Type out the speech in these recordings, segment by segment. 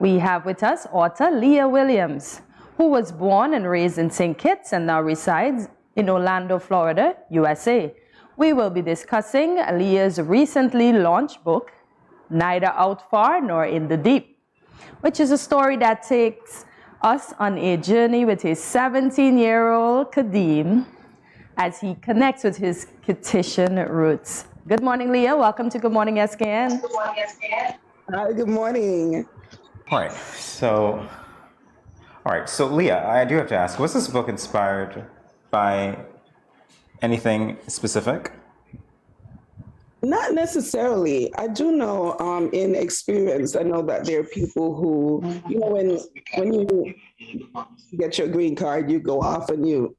We have with us author Leah Williams, who was born and raised in St. Kitts and now resides in Orlando, Florida, USA. We will be discussing Leah's recently launched book, Neither Out Far Nor In the Deep, which is a story that takes us on a journey with his 17-year-old Kadeem as he connects with his Kittitian roots. Good morning, Leah. Welcome to Good Morning SKN. Good morning, SKN. Hi, good morning. All right, so Leah, I do have to ask, was this book inspired by anything specific? Not necessarily. I do know in experience, I know that there are people who, you know, when you get your green card, you go off and you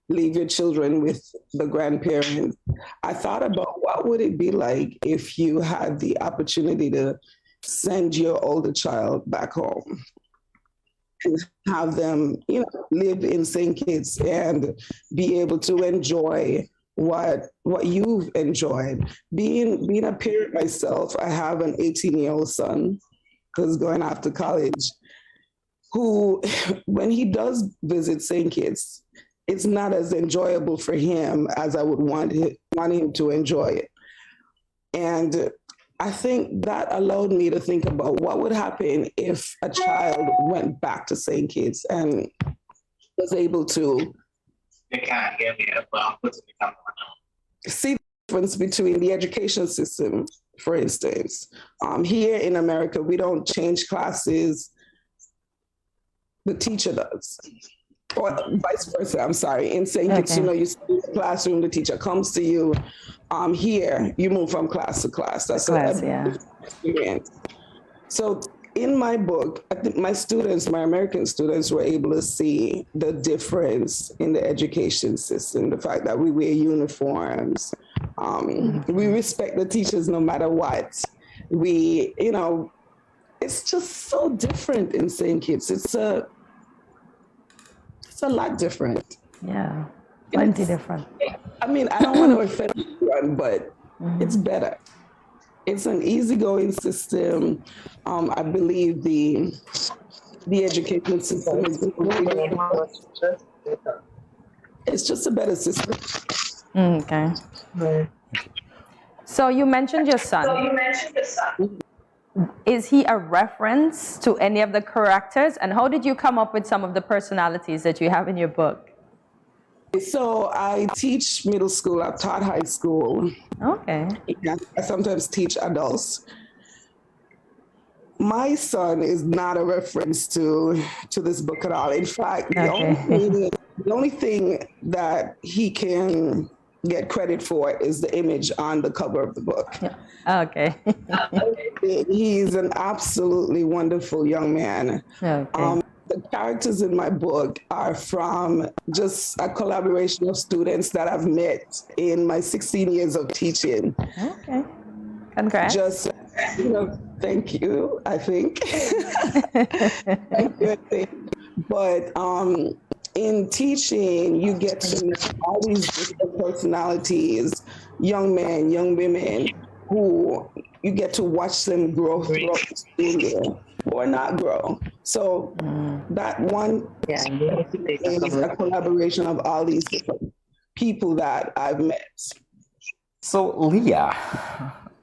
leave your children with the grandparents. I thought about what would it be like if you had the opportunity to send your older child back home and have them, you know, live in St. Kitts and be able to enjoy what you've enjoyed. Being a parent myself, I have an 18-year-old son who's going off to college, who, when he does visit St. Kitts, it's not as enjoyable for him as I would want him to enjoy it. And I think that allowed me to think about what would happen if a child went back to St. Kitts and was able to see the difference between the education system, for instance. Here in America, we don't change classes, the teacher does. Or vice versa, I'm sorry. In St. Kitts, you know, you sit in the classroom, the teacher comes to you. Here, you move from class to class. That's a experience. So in my book, I think my American students were able to see the difference in the education system, the fact that we wear uniforms. We respect the teachers no matter what. We, you know, it's just so different in St. Kitts. It's a lot different. Yeah, plenty different. I mean, I don't want to offend anyone, but it's better. It's an easygoing system. I believe the education system is it's just a better system. Okay. So you mentioned your son. Is he a reference to any of the characters? And how did you come up with some of the personalities that you have in your book? So I teach middle school. I've taught high school. Okay. I sometimes teach adults. My son is not a reference to this book at all. In fact, the only thing that he can get credit for is the image on the cover of the book. Yeah. Okay. He's an absolutely wonderful young man. Okay. The characters in my book are from just a collaboration of students that I've met in my 16 years of teaching. Okay. Congrats. Just, you know, thank you, I think. Thank you, I think. But in teaching, you get to know all these different personalities, young men, young women, who you get to watch them grow throughout the school year or not grow. So that one is a collaboration of all these different people that I've met. So Leah,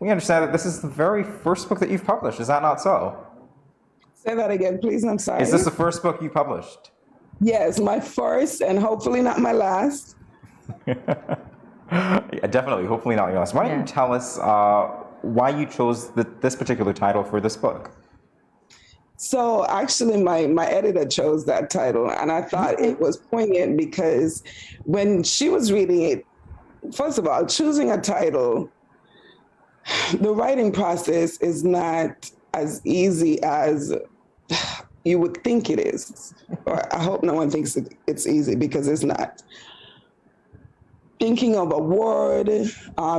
we understand that this is the very first book that you've published. Is that not so? Say that again, please. I'm sorry. Is this the first book you published? Yes, my first and hopefully not my last. Yeah, definitely, hopefully not your last. Why don't you tell us why you chose this particular title for this book? So actually my editor chose that title, and I thought it was poignant because when she was reading it, first of all, choosing a title, the writing process is not as easy as you would think it is. Or I hope no one thinks it's easy, because it's not. Thinking of a word,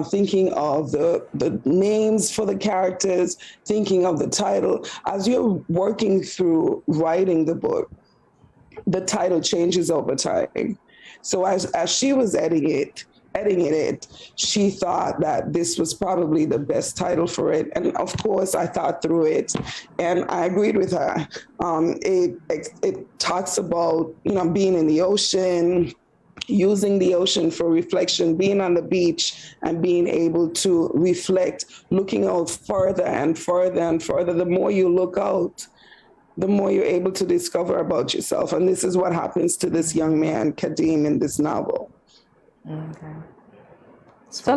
thinking of the names for the characters, thinking of the title. As you're working through writing the book, the title changes over time. So as she was editing it, editing it, she thought that this was probably the best title for it. And of course, I thought through it, and I agreed with her. It talks about, being in the ocean, using the ocean for reflection, being on the beach and being able to reflect, looking out further and further and further. The more you look out, the more you're able to discover about yourself. And this is what happens to this young man, Kadeem, in this novel. Okay. So,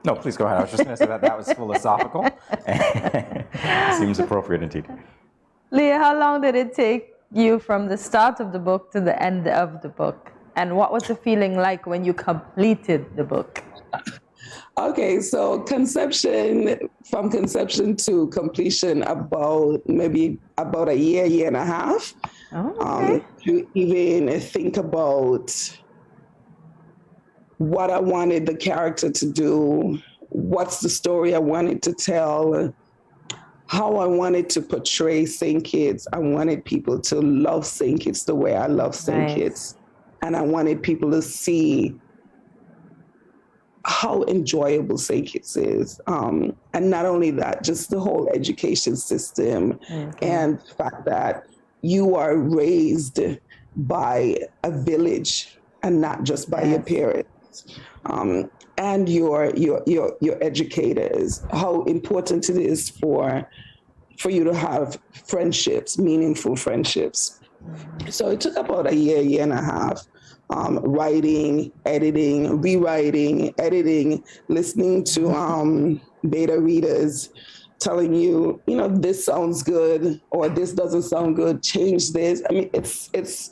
no, please go ahead. I was just going to say that was philosophical. Seems appropriate indeed. Leah, how long did it take you from the start of the book to the end of the book? And what was the feeling like when you completed the book? Okay, so from conception to completion, maybe about a year and a half. Oh, okay. To even think about what I wanted the character to do, what's the story I wanted to tell, how I wanted to portray St. Kitts. I wanted people to love St. Kitts the way I love St. Kitts. And I wanted people to see how enjoyable St. Kitts is. And not only that, just the whole education system and the fact that you are raised by a village and not just by your parents. And your educators, how important it is for you to have friendships, meaningful friendships. So it took about a year and a half, writing, editing, rewriting, editing, listening to beta readers telling you, this sounds good or this doesn't sound good, change this. I mean, it's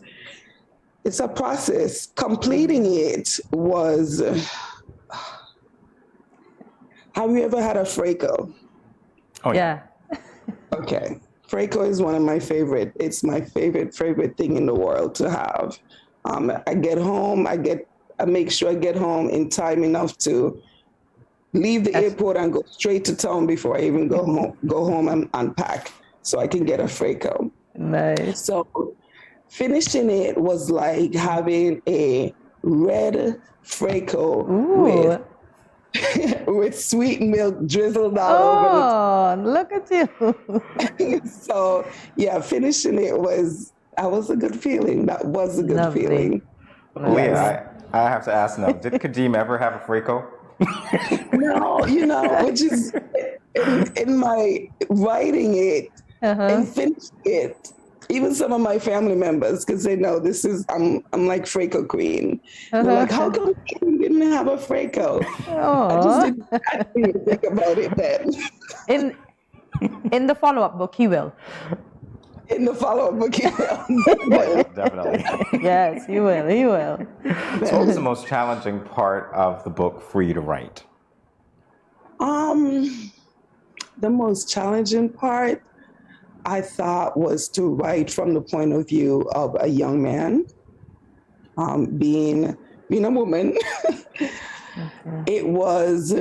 a process. Completing it was, have you ever had a Fraco? Oh, yeah. Okay. Fraco is one of my favorite. It's my favorite thing in the world to have. I get home, I make sure I get home in time enough to leave the airport and go straight to town before I even go home and unpack so I can get a Fraco. Nice. So finishing it was like having a red Fraco with sweet milk drizzled all over the top. Oh, look at you. So yeah, finishing it was a good feeling. That was a good feeling. Leah, I have to ask now, did Kadeem ever have a Fraco? No, which is in my writing it and finishing it. Even some of my family members, because they know I'm like Fraco queen. They're like, how come you didn't have a Fraco? I just didn't think about it then. In the follow-up book, he will. In the follow-up book, he will. Definitely. Yes, he will. He will. So what was the most challenging part of the book for you to write? The most challenging part, I thought, was to write from the point of view of a young man, being a woman. It was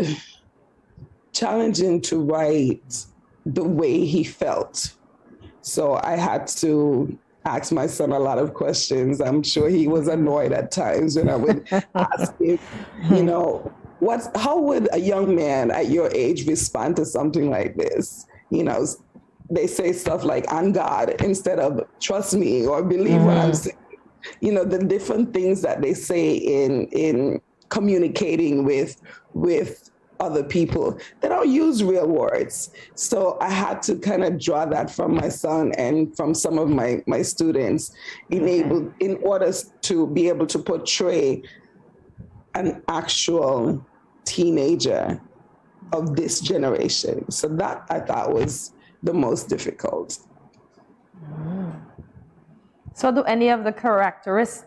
challenging to write the way he felt. So I had to ask my son a lot of questions. I'm sure he was annoyed at times when I would ask him, how would a young man at your age respond to something like this? They say stuff like, on God, instead of trust me or believe what I'm saying. The different things that they say in communicating with other people. They don't use real words. So I had to kind of draw that from my son and from some of my students in order to be able to portray an actual teenager of this generation. So that I thought was the most difficult. So do any of the characters,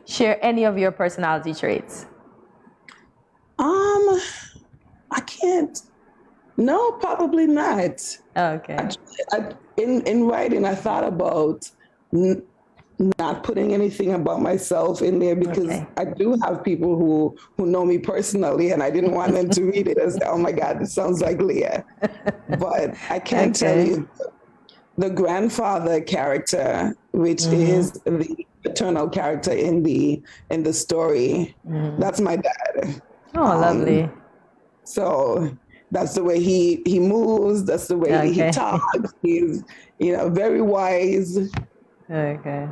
share any of your personality traits? I can't. No, probably not. Okay. In writing, I thought about not putting anything about myself in there because I do have people who know me personally, and I didn't want them to read it as, oh my God, this sounds like Leah. But I can tell you the grandfather character, which is the paternal character in the story. That's my dad. Oh, lovely. So that's the way he moves. That's the way he talks. He's, very wise. Okay.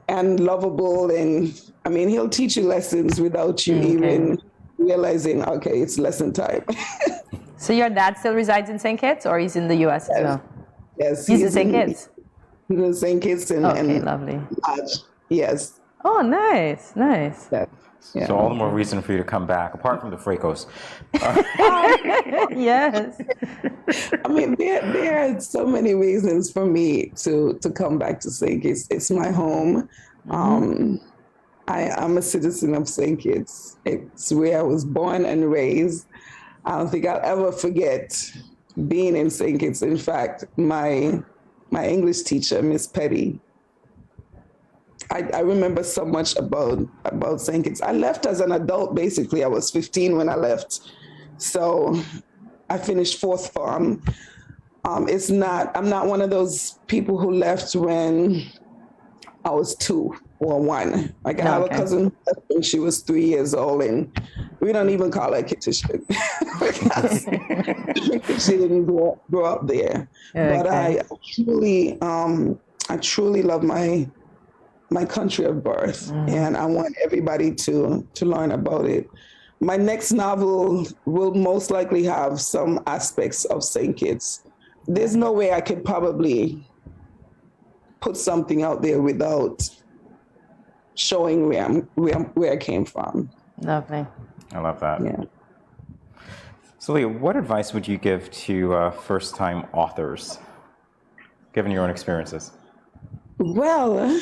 And lovable, and I mean, he'll teach you lessons without you even realizing, okay, it's lesson time. So your dad still resides in St. Kitts, or he's in the U.S. as well? Yes. He's in St. Kitts? He's in St. Kitts and lovely. Yes. Oh, nice. Yeah. So all the more reason for you to come back, apart from the Fracos. Yes. I mean, there are so many reasons for me to come back to St. Kitts. It's my home. I'm a citizen of St. Kitts. It's where I was born and raised. I don't think I'll ever forget being in St. Kitts. In fact, my English teacher, Miss Petty, I remember so much about St. Kitts. I left as an adult, basically. I was 15 when I left. So I finished fourth form. I'm not one of those people who left when I was 2 or 1. Like, I have a cousin when she was 3 years old, and we don't even call her Kittitian because she didn't grow up there. But I truly love my country of birth, and I want everybody to learn about it. My next novel will most likely have some aspects of St. Kitts. There's no way I could probably put something out there without showing where I came from. Lovely. I love that. Yeah. So Leah, what advice would you give to first-time authors, given your own experiences? Well,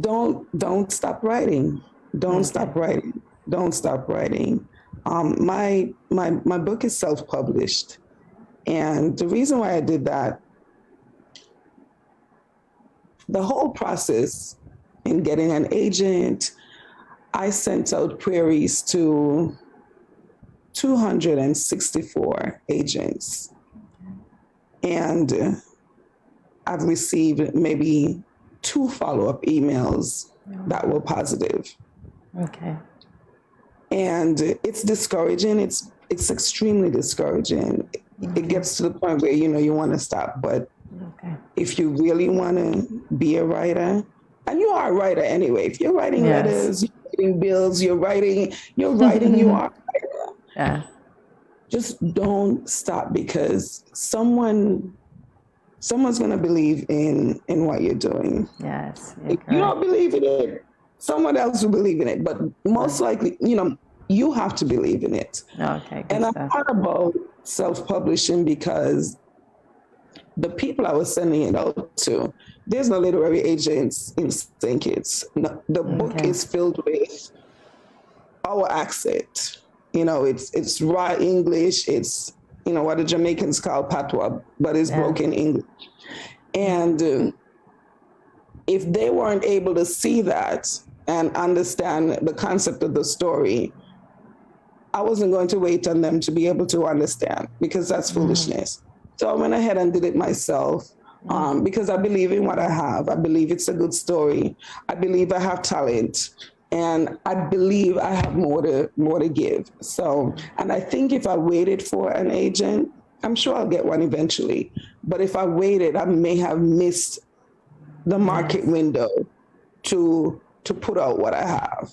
don't stop writing. Don't stop writing. Don't stop writing. My book is self-published, and the reason why I did that, the whole process in getting an agent, I sent out queries to 264 agents, and I've received maybe 2 follow-up emails that were positive. Okay. And it's discouraging. It's extremely discouraging. It gets to the point where, you want to stop. But if you really want to be a writer, and you are a writer anyway, if you're writing letters, you're writing bills, you're writing, you are a writer. Yeah. Just don't stop, because someone's going to believe in what you're doing. Yes. If you don't believe in it, someone else will believe in it. But most likely, you have to believe in it. Okay. And I thought about self-publishing because the people I was sending it out to, there's no literary agents in St. Kitts. No, the book is filled with our accent. It's raw English. It's, what the Jamaicans call patois, but it's broken English. And if they weren't able to see that and understand the concept of the story, I wasn't going to wait on them to be able to understand, because that's foolishness. So I went ahead and did it myself, because I believe in what I have. I believe it's a good story. I believe I have talent, and I believe I have more to give. So, and I think if I waited for an agent, I'm sure I'll get one eventually. But if I waited, I may have missed the market window to put out what I have.